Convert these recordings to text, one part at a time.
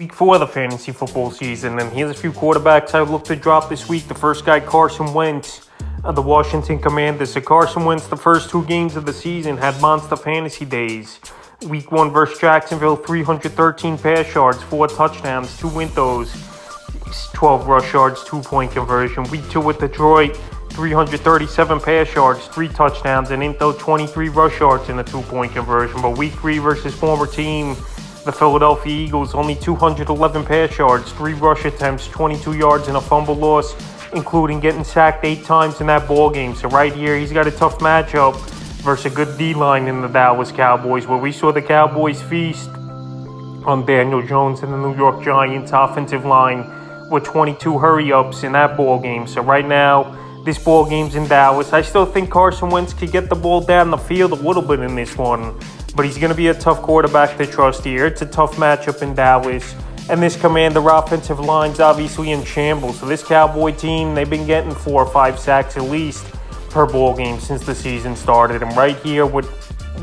Week 4 of the fantasy football season, and here's a few quarterbacks I would look to drop this week. The first guy, Carson Wentz of the Washington Commanders. So Carson Wentz, the first 2 games of the season, had monster fantasy days. Week 1 versus Jacksonville, 313 pass yards, 4 touchdowns, 2 windows, 12 rush yards, 2-point conversion. Week 2 with Detroit, 337 pass yards, 3 touchdowns, and 23 rush yards in a 2-point conversion. But Week 3 versus former team, the Philadelphia Eagles, only 211 pass yards, 3 rush attempts, 22 yards, and a fumble loss, including getting sacked 8 times in that ball game. So right here, he's got a tough matchup versus a good D-line in the Dallas Cowboys, where we saw the Cowboys feast on Daniel Jones and the New York Giants offensive line with 22 hurry-ups in that ball game. So right now, this ball game's in Dallas. I still think Carson Wentz could get the ball down the field a little bit in this one, but he's going to be a tough quarterback to trust here. It's a tough matchup in Dallas, and this Commander offensive line's obviously in shambles. So this Cowboy team, they've been getting 4 or 5 sacks at least per ball game since the season started. And right here, what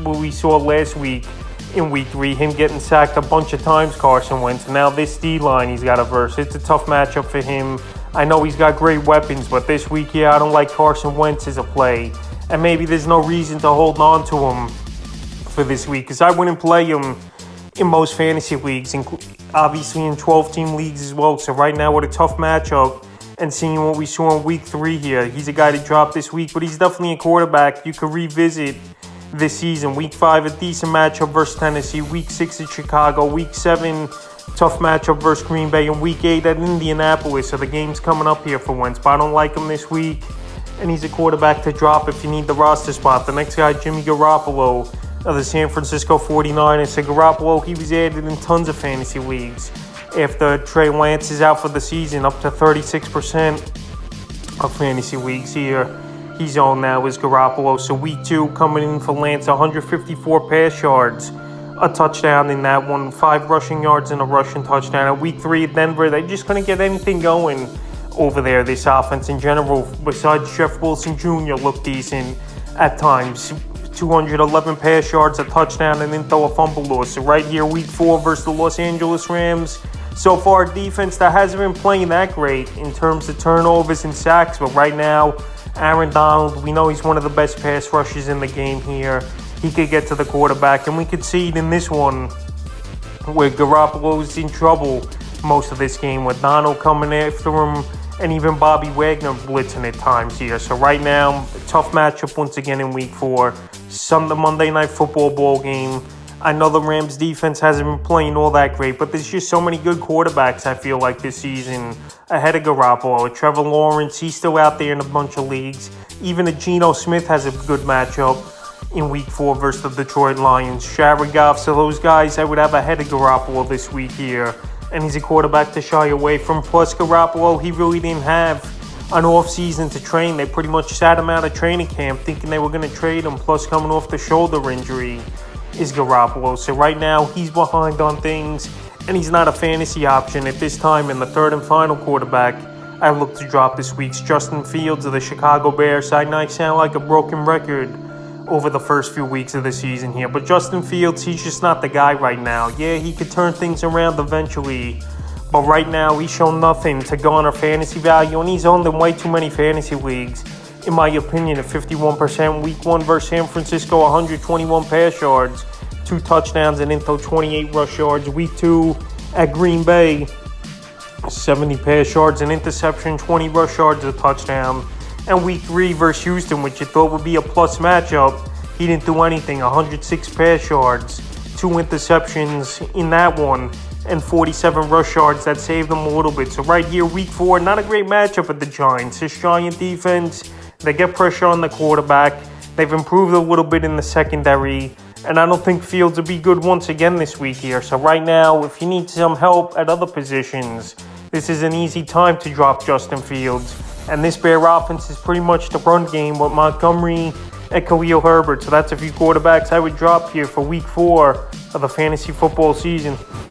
we saw last week in Week 3, him getting sacked a bunch of times, Carson Wentz. And now this D-line he's got to verse. It's a tough matchup for him. I know he's got great weapons, but this week, yeah, I don't like Carson Wentz as a play. And maybe there's no reason to hold on to him for this week, because I wouldn't play him in most fantasy leagues, obviously in 12-team leagues as well. So right now, with a tough matchup and seeing what we saw in Week 3 here, he's a guy to drop this week, but he's definitely a quarterback you could revisit this season. Week 5, a decent matchup versus Tennessee. Week 6 at Chicago. Week 7, tough matchup versus Green Bay. And Week 8 at Indianapolis. So the game's coming up here for Wentz, but I don't like him this week, and he's a quarterback to drop if you need the roster spot. The next guy, Jimmy Garoppolo of the San Francisco 49ers. So Garoppolo, he was added in tons of fantasy leagues after Trey Lance is out for the season, up to 36% of fantasy leagues here. He's on now is Garoppolo. So Week 2 coming in for Lance, 154 pass yards, a touchdown in that one, 5 rushing yards and a rushing touchdown. At Week 3 at Denver, they just couldn't get anything going over there. This offense in general, besides Jeff Wilson Jr., looked decent at times. 211 pass yards, a touchdown, and then throw a fumble loss. So right here, Week 4 versus the Los Angeles Rams. So far, defense that hasn't been playing that great in terms of turnovers and sacks. But right now, Aaron Donald, we know he's one of the best pass rushers in the game here. He could get to the quarterback, and we could see it in this one where Garoppolo's in trouble most of this game, with Donald coming after him and even Bobby Wagner blitzing at times here. So right now, tough matchup once again in Week 4. Monday Night Football ball game. I know the Rams defense hasn't been playing all that great, but there's just so many good quarterbacks, I feel like, this season ahead of Garoppolo. Trevor Lawrence, he's still out there in a bunch of leagues. Even a Geno Smith has a good matchup in Week 4 versus the Detroit Lions. Jared Goff, so those guys I would have ahead of Garoppolo this week here. And he's a quarterback to shy away from. Plus, Garoppolo, he really didn't have an off-season to train. They pretty much sat him out of training camp thinking they were going to trade him. Plus, coming off the shoulder injury is Garoppolo. So right now, he's behind on things, and he's not a fantasy option at this time. In the third and final quarterback I look to drop this week's Justin Fields of the Chicago Bears. I know I sound like a broken record over the first few weeks of the season here, but Justin Fields, he's just not the guy right now. Yeah, he could turn things around eventually, but right now he's shown nothing to garner fantasy value, and he's owned in way too many fantasy leagues, in my opinion, at 51%. Week 1 versus San Francisco, 121 pass yards, 2 touchdowns, and 28 rush yards. Week 2 at Green Bay, 70 pass yards, an interception, 20 rush yards, a touchdown. And Week 3 versus Houston, which you thought would be a plus matchup, he didn't do anything. 106 pass yards, 2 interceptions in that one, and 47 rush yards. That saved them a little bit. So right here, Week 4, not a great matchup at the Giants. This Giant defense, they get pressure on the quarterback. They've improved a little bit in the secondary, and I don't think Fields will be good once again this week here. So right now, if you need some help at other positions, this is an easy time to drop Justin Fields. And this Bear offense is pretty much the run game with Montgomery and Khalil Herbert. So that's a few quarterbacks I would drop here for Week 4 of the fantasy football season.